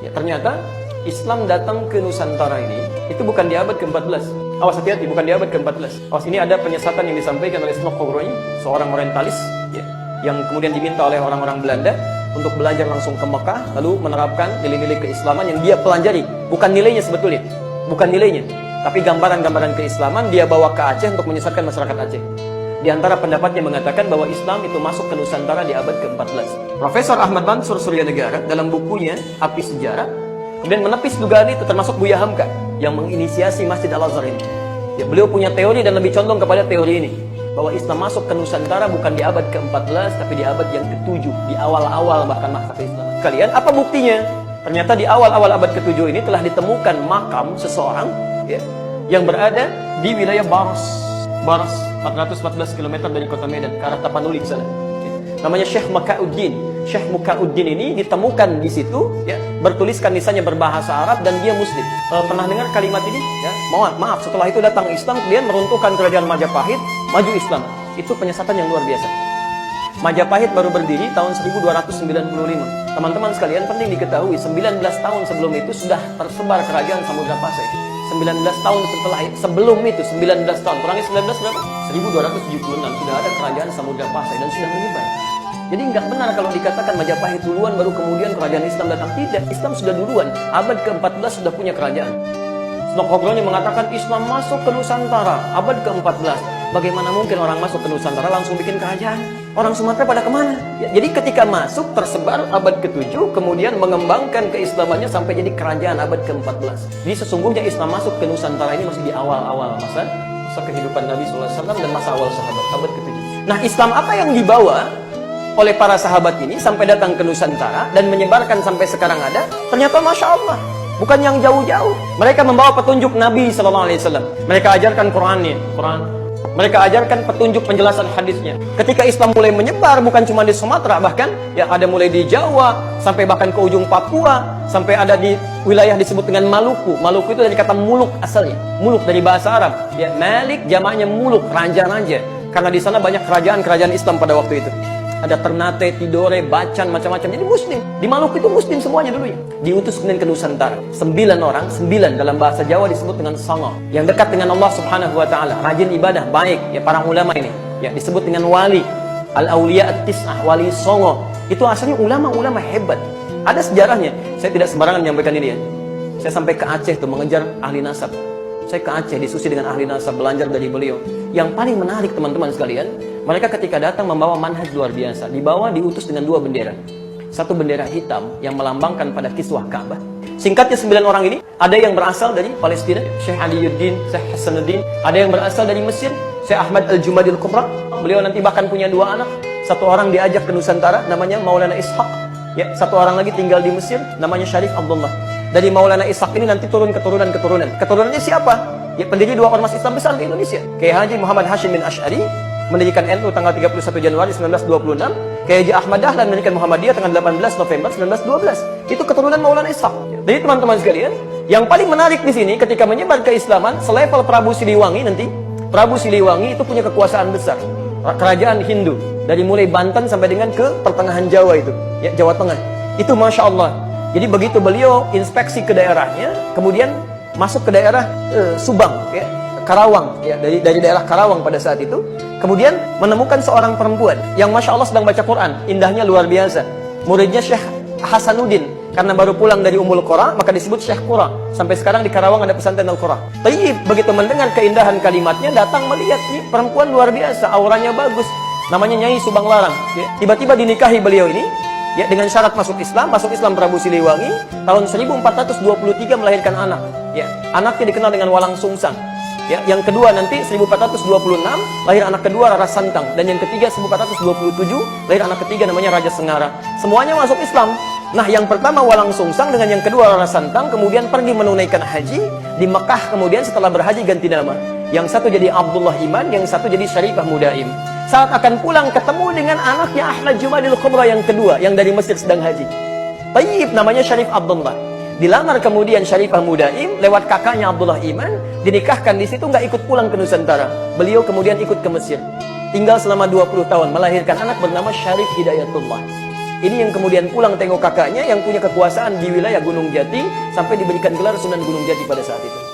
Ya, ternyata Islam datang ke Nusantara ini itu bukan di abad ke-14. Awas, hati-hati, bukan di abad ke-14. Awas, ini ada penyesatan yang disampaikan oleh Snokhogroi, seorang orientalis ya, yang kemudian diminta oleh orang-orang Belanda untuk belajar langsung ke Mekah, lalu menerapkan nilai-nilai keislaman yang dia pelajari. Bukan nilainya sebetulnya, bukan nilainya, tapi gambaran-gambaran keislaman dia bawa ke Aceh untuk menyesatkan masyarakat Aceh. Di antara pendapatnya mengatakan bahwa Islam itu masuk ke Nusantara di abad ke-14. Profesor Ahmad Mansur Suryanegara dalam bukunya Api Sejarah kemudian menepis dugaan itu, termasuk Buya Hamka yang menginisiasi Masjid Al-Azhar ini. Ya, beliau punya teori dan lebih condong kepada teori ini, bahwa Islam masuk ke Nusantara bukan di abad ke-14 tapi di abad yang ke-7, di awal-awal bahkan masa keislaman. Kalian apa buktinya? Ternyata di awal-awal abad ke-7 ini telah ditemukan makam seseorang ya, yang berada di wilayah Baras 414 km dari kota Medan ke arah Tapanuli ke sana. Namanya Syekh Mukauddin. Syekh Mukauddin ini ditemukan di situ ya, bertuliskan lisannya berbahasa Arab dan dia muslim. Pernah dengar kalimat ini? Ya, maaf, setelah itu datang Islam kemudian meruntuhkan kerajaan Majapahit, maju Islam. Itu penyesatan yang luar biasa. Majapahit baru berdiri tahun 1295. Teman-teman sekalian, penting diketahui 19 tahun sebelum itu sudah tersebar kerajaan Samudra Pasai. 19 tahun sebelum itu 19 tahun kurangi 19 berapa? 1276 sudah ada kerajaan Samudra Pasai dan sudah menyebar. Jadi nggak benar kalau dikatakan Majapahit duluan baru kemudian kerajaan Islam datang. Tidak, Islam sudah duluan. Abad ke-14 sudah punya kerajaan. Snokhogroi mengatakan Islam masuk ke Nusantara abad ke-14. Bagaimana mungkin orang masuk ke Nusantara langsung bikin kerajaan? Orang Sumatera pada kemana? Ya, jadi ketika masuk tersebar abad ke-7, kemudian mengembangkan keislamannya sampai jadi kerajaan abad ke-14. Jadi sesungguhnya Islam masuk ke Nusantara ini masih di awal-awal masa kehidupan Nabi SAW dan masa awal sahabat, abad ke-7. Nah, Islam apa yang dibawa oleh para sahabat ini sampai datang ke Nusantara dan menyebarkan sampai sekarang ada? Ternyata Masya Allah, bukan yang jauh-jauh. Mereka membawa petunjuk Nabi SAW. Mereka ajarkan Quran. Mereka ajarkan petunjuk penjelasan hadisnya. Ketika Islam mulai menyebar, bukan cuma di Sumatera, bahkan ya ada mulai di Jawa, sampai bahkan ke ujung Papua, sampai ada di wilayah disebut dengan Maluku. Maluku itu dari kata muluk asalnya. Muluk dari bahasa Arab. Ya, Malik jamaknya muluk, raja-raja. Karena di sana banyak kerajaan-kerajaan Islam pada waktu itu. Ada Ternate, Tidore, Bacan, macam-macam. Jadi Muslim. Di Maluku itu Muslim semuanya dulu ya. Diutus kemudian ke Nusantara. 9 orang, 9 dalam bahasa Jawa disebut dengan Songo. Yang dekat dengan Allah Subhanahu wa Ta'ala. Rajin ibadah, baik. Ya, para ulama ini. Ya, disebut dengan wali. Al-Awliya At-Tis'ah, wali Songo. Itu asalnya ulama-ulama hebat. Ada sejarahnya. Saya tidak sembarangan menyampaikan ini ya. Saya sampai ke Aceh tuh mengejar ahli nasab. Saya ke Aceh, diskusi dengan ahli nasab, belajar dari beliau. Yang paling menarik teman-teman sekalian, mereka ketika datang membawa manhaj luar biasa. Dibawa diutus dengan 2 bendera. Satu bendera hitam yang melambangkan pada kiswah Ka'bah. Singkatnya 9 orang ini, ada yang berasal dari Palestina, Syekh Aliyuddin, Syekh Hasanuddin. Ada yang berasal dari Mesir, Syekh Ahmad Al-Jumadil Kubra. Beliau nanti bahkan punya 2 anak. Satu orang diajak ke Nusantara, namanya Maulana Ishaq. Ya, satu orang lagi tinggal di Mesir, namanya Syarif Abdullah. Dari Maulana Ishaq ini nanti turun keturunan-keturunan. Keturunannya siapa? Ya, pendiri 2 ormas Islam besar di Indonesia. Kiai Haji Muhammad Hashim bin Asy'ari mendirikan NU tanggal 31 Januari 1926. Kiai Haji Ahmad Dahlan mendirikan Muhammadiyah tanggal 18 November 1912. Itu keturunan Maulana Ishaq. Jadi teman-teman sekalian, yang paling menarik di sini ketika menyebar keislaman, selevel Prabu Siliwangi nanti, Prabu Siliwangi itu punya kekuasaan besar. Kerajaan Hindu dari mulai Banten sampai dengan ke pertengahan Jawa itu, ya, Jawa Tengah. Itu Masya Allah. Jadi begitu beliau inspeksi ke daerahnya, kemudian masuk ke daerah Subang, ya, Karawang, ya, dari daerah Karawang pada saat itu, kemudian menemukan seorang perempuan yang Masya Allah sedang baca Quran, indahnya luar biasa. Muridnya Syekh Hasanuddin, karena baru pulang dari Ummul Qura, maka disebut Syekh Qura. Sampai sekarang di Karawang ada pesantren Al-Qura. Tapi begitu mendengar keindahan kalimatnya, datang melihat nih perempuan luar biasa, auranya bagus, namanya Nyai Subang Larang. Ya. Tiba-tiba dinikahi beliau ini. Ya, dengan syarat masuk Islam Prabu Siliwangi tahun 1423 melahirkan anak. Ya, anaknya dikenal dengan Walang Sungsang. Ya, yang kedua nanti 1426 lahir anak kedua Rara Santang, dan yang ketiga 1427 lahir anak ketiga namanya Raja Sengara. Semuanya masuk Islam. Nah, yang pertama Walang Sungsang dengan yang kedua Rara Santang kemudian pergi menunaikan haji di Mekah, kemudian setelah berhaji ganti nama. Yang satu jadi Abdullah Iman, yang satu jadi Syarifah Mudaim. Saat akan pulang ketemu dengan anaknya Ahmad Jumadil Kubra yang kedua, yang dari Mesir sedang haji. Tayyib, namanya Syarif Abdullah. Dilamar kemudian Syarifah Mudaim lewat kakaknya Abdullah Iman, dinikahkan di situ, nggak ikut pulang ke Nusantara. Beliau kemudian ikut ke Mesir. Tinggal selama 20 tahun, melahirkan anak bernama Syarif Hidayatullah. Ini yang kemudian pulang tengok kakaknya yang punya kekuasaan di wilayah Gunung Jati sampai diberikan gelar Sunan Gunung Jati pada saat itu.